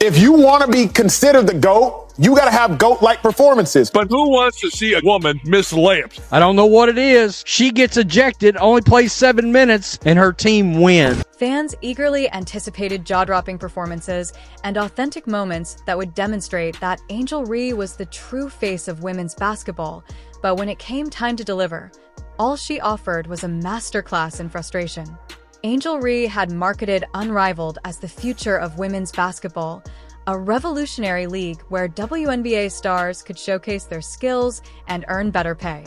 If you want to be considered the GOAT, you got to have GOAT-like performances. But who wants to see a woman miss layups? I don't know what it is. She gets ejected, only plays 7 minutes, and her team wins. Fans eagerly anticipated jaw-dropping performances and authentic moments that would demonstrate that Angel Reese was the true face of women's basketball. But when it came time to deliver, all she offered was a masterclass in frustration. Angel Reese had marketed Unrivaled as the future of women's basketball, a revolutionary league where WNBA stars could showcase their skills and earn better pay.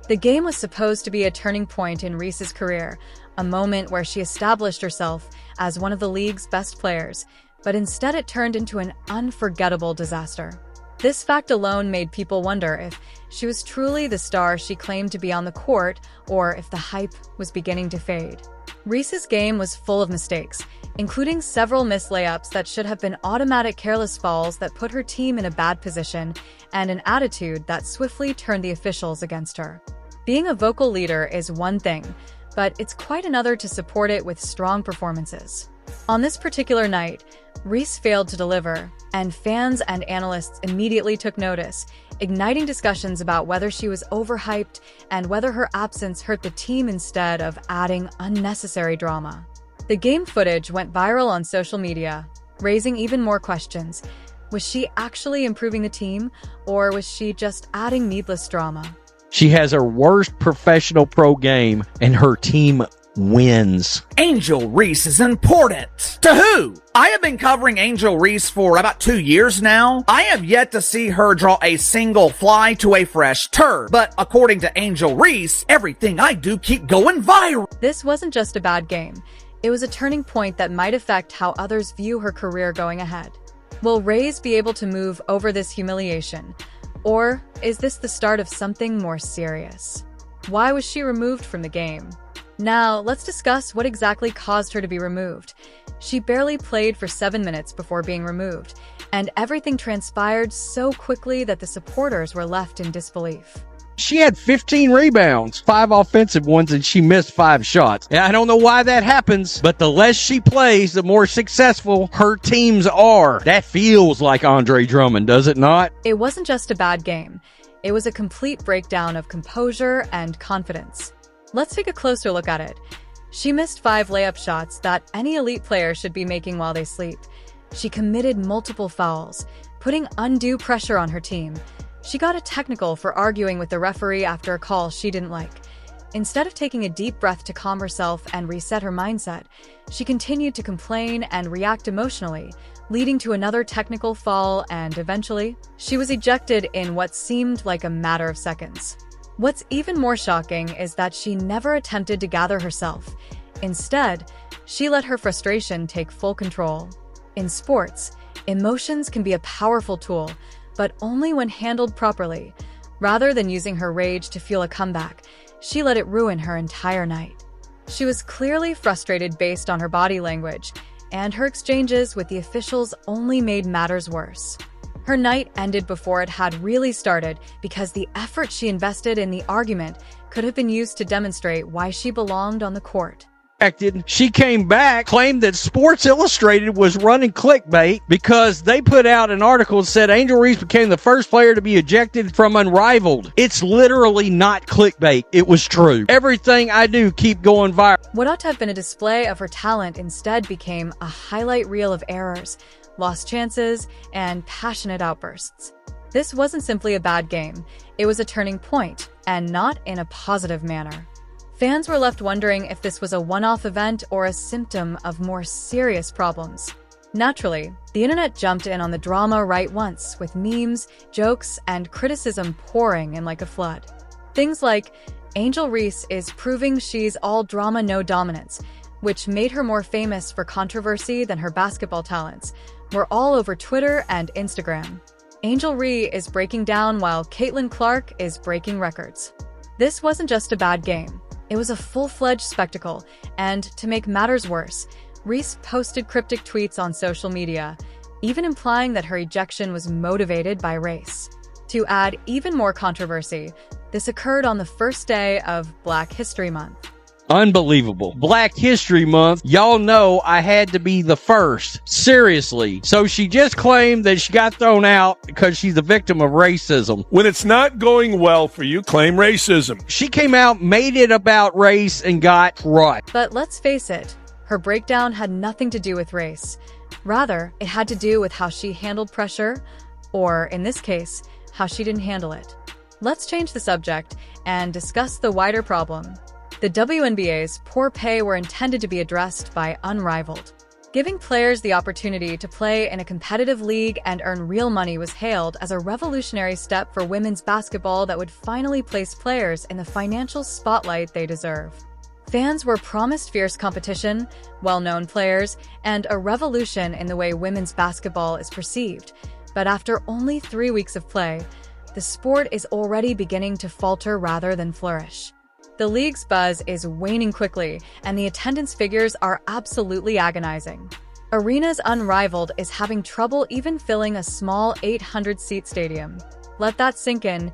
The game was supposed to be a turning point in Reese's career, a moment where she established herself as one of the league's best players, but instead it turned into an unforgettable disaster. This fact alone made people wonder if she was truly the star she claimed to be on the court, or if the hype was beginning to fade. Reese's game was full of mistakes, including several missed layups that should have been automatic careless fouls that put her team in a bad position, and an attitude that swiftly turned the officials against her. Being a vocal leader is one thing, but it's quite another to support it with strong performances. On this particular night, Reese failed to deliver, and fans and analysts immediately took notice, igniting discussions about whether she was overhyped and whether her absence hurt the team instead of adding unnecessary drama. The game footage went viral on social media, raising even more questions. Was she actually improving the team, or was she just adding needless drama? She has her worst professional pro game, and her team wins. Angel Reese is important. To who? I have been covering Angel Reese for about 2 years now. I have yet to see her draw a single fly to a fresh turd. But according to Angel Reese, everything I do keep going viral. This wasn't just a bad game. It was a turning point that might affect how others view her career going ahead. Will Reese be able to move over this humiliation? Or is this the start of something more serious? Why was she removed from the game? Now, let's discuss what exactly caused her to be removed. She barely played for 7 minutes before being removed, and everything transpired so quickly that the supporters were left in disbelief. She had 15 rebounds, 5 offensive ones, and she missed 5 shots. I don't know why that happens, but the less she plays, the more successful her teams are. That feels like Andre Drummond, does it not? It wasn't just a bad game. It was a complete breakdown of composure and confidence. Let's take a closer look at it. She missed 5 layup shots that any elite player should be making while they sleep. She committed multiple fouls, putting undue pressure on her team. She got a technical for arguing with the referee after a call she didn't like. Instead of taking a deep breath to calm herself and reset her mindset, she continued to complain and react emotionally, leading to another technical foul, and eventually, she was ejected in what seemed like a matter of seconds. What's even more shocking is that she never attempted to gather herself. Instead, she let her frustration take full control. In sports, emotions can be a powerful tool, but only when handled properly. Rather than using her rage to fuel a comeback, she let it ruin her entire night. She was clearly frustrated based on her body language, and her exchanges with the officials only made matters worse. Her night ended before it had really started because the effort she invested in the argument could have been used to demonstrate why she belonged on the court. She came back, claimed that Sports Illustrated was running clickbait because they put out an article that said Angel Reese became the first player to be ejected from Unrivaled. It's literally not clickbait. It was true. Everything I do keep going viral. What ought to have been a display of her talent instead became a highlight reel of errors, lost chances, and passionate outbursts. This wasn't simply a bad game. It was a turning point, and not in a positive manner. Fans were left wondering if this was a one-off event or a symptom of more serious problems. Naturally, the internet jumped in on the drama right once, with memes, jokes, and criticism pouring in like a flood. Things like, Angel Reese is proving she's all drama, no dominance, which made her more famous for controversy than her basketball talents, were all over Twitter and Instagram. Angel Reese is breaking down while Caitlin Clark is breaking records. This wasn't just a bad game. It was a full-fledged spectacle, and to make matters worse, Reese posted cryptic tweets on social media, even implying that her ejection was motivated by race. To add even more controversy, this occurred on the first day of Black History Month. Unbelievable. Black History Month. Y'all know I had to be the first. Seriously. So she just claimed that she got thrown out because she's a victim of racism. When it's not going well for you, claim racism. She came out, made it about race, and got crushed. But let's face it, her breakdown had nothing to do with race. Rather, it had to do with how she handled pressure, or in this case, how she didn't handle it. Let's change the subject and discuss the wider problem. The WNBA's poor pay were intended to be addressed by Unrivaled. Giving players the opportunity to play in a competitive league and earn real money was hailed as a revolutionary step for women's basketball that would finally place players in the financial spotlight they deserve. Fans were promised fierce competition, well-known players, and a revolution in the way women's basketball is perceived. But after only 3 weeks of play, the sport is already beginning to falter rather than flourish. The league's buzz is waning quickly, and the attendance figures are absolutely agonizing. Arena's Unrivaled is having trouble even filling a small 800-seat stadium. Let that sink in.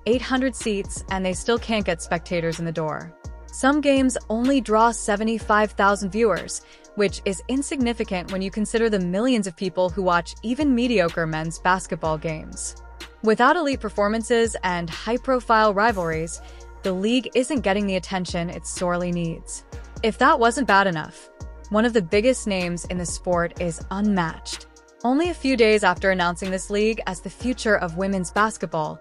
800 seats, and they still can't get spectators in the door. Some games only draw 75,000 viewers, which is insignificant when you consider the millions of people who watch even mediocre men's basketball games. Without elite performances and high-profile rivalries, the league isn't getting the attention it sorely needs. If that wasn't bad enough, one of the biggest names in the sport is Unmatched. Only a few days after announcing this league as the future of women's basketball,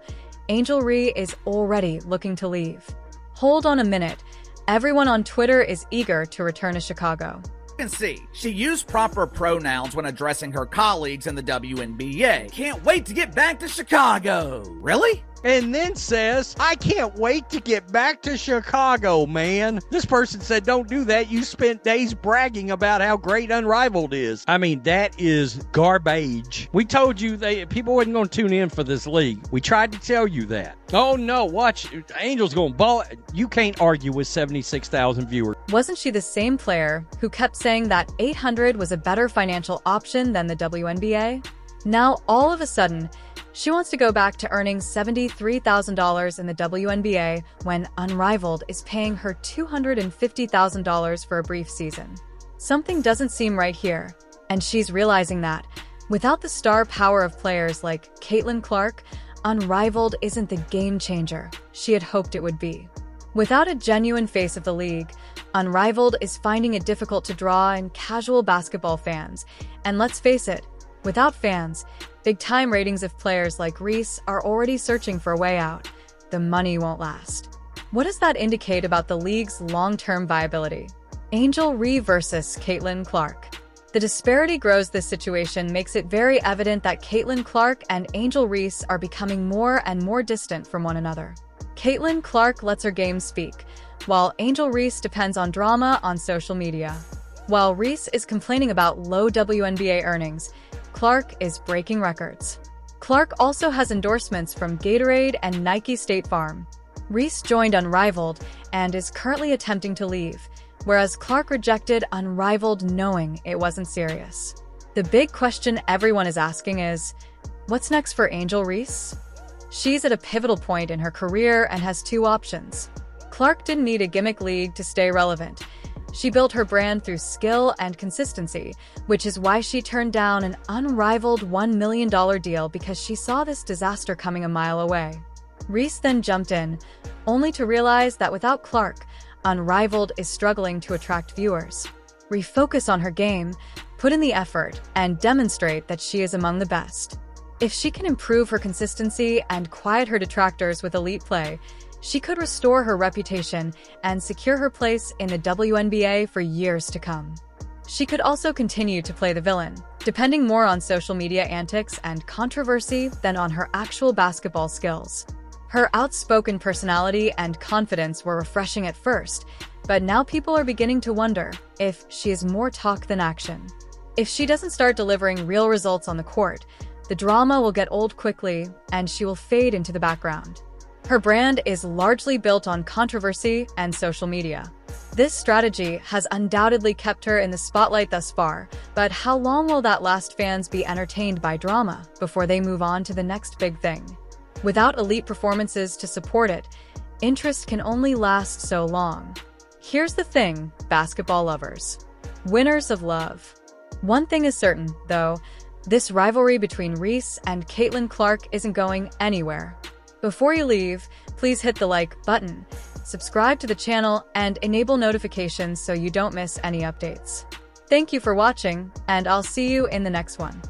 Angel Reese is already looking to leave. Hold on a minute. Everyone on Twitter is eager to return to Chicago. You can see, she used proper pronouns when addressing her colleagues in the WNBA. Can't wait to get back to Chicago. Really? And then says, I can't wait to get back to Chicago, man. This person said, don't do that. You spent days bragging about how great Unrivaled is. I mean, that is garbage. We told you people wasn't going to tune in for this league. We tried to tell you that. Oh, no, watch. Angel's going to ball. You can't argue with 76,000 viewers. Wasn't she the same player who kept saying that 800 was a better financial option than the WNBA? Now, all of a sudden, she wants to go back to earning $73,000 in the WNBA when Unrivaled is paying her $250,000 for a brief season. Something doesn't seem right here, and she's realizing that. Without the star power of players like Caitlin Clark, Unrivaled isn't the game changer she had hoped it would be. Without a genuine face of the league, Unrivaled is finding it difficult to draw in casual basketball fans. And let's face it, without fans, big-time ratings of players like Reese are already searching for a way out. The money won't last. What does that indicate about the league's long-term viability? Angel Reese versus Caitlin Clark. The disparity grows. This situation makes it very evident that Caitlin Clark and Angel Reese are becoming more and more distant from one another. Caitlin Clark lets her game speak, while Angel Reese depends on drama on social media. While Reese is complaining about low WNBA earnings, Clark is breaking records. Clark also has endorsements from Gatorade and Nike State Farm. Reese joined Unrivaled and is currently attempting to leave, whereas Clark rejected Unrivaled knowing it wasn't serious. The big question everyone is asking is, what's next for Angel Reese? She's at a pivotal point in her career and has two options. Clark didn't need a gimmick league to stay relevant. She built her brand through skill and consistency, which is why she turned down an unrivaled $1 million deal because she saw this disaster coming a mile away. Reese then jumped in, only to realize that without Clark, Unrivaled is struggling to attract viewers. Refocus on her game, put in the effort, and demonstrate that she is among the best. If she can improve her consistency and quiet her detractors with elite play, she could restore her reputation and secure her place in the WNBA for years to come. She could also continue to play the villain, depending more on social media antics and controversy than on her actual basketball skills. Her outspoken personality and confidence were refreshing at first, but now people are beginning to wonder if she is more talk than action. If she doesn't start delivering real results on the court, the drama will get old quickly and she will fade into the background. Her brand is largely built on controversy and social media. This strategy has undoubtedly kept her in the spotlight thus far, but how long will that last? Fans be entertained by drama before they move on to the next big thing? Without elite performances to support it, interest can only last so long. Here's the thing, basketball lovers. Winners of love. One thing is certain, though, this rivalry between Reese and Caitlin Clark isn't going anywhere. Before you leave, please hit the like button, subscribe to the channel, and enable notifications so you don't miss any updates. Thank you for watching, and I'll see you in the next one.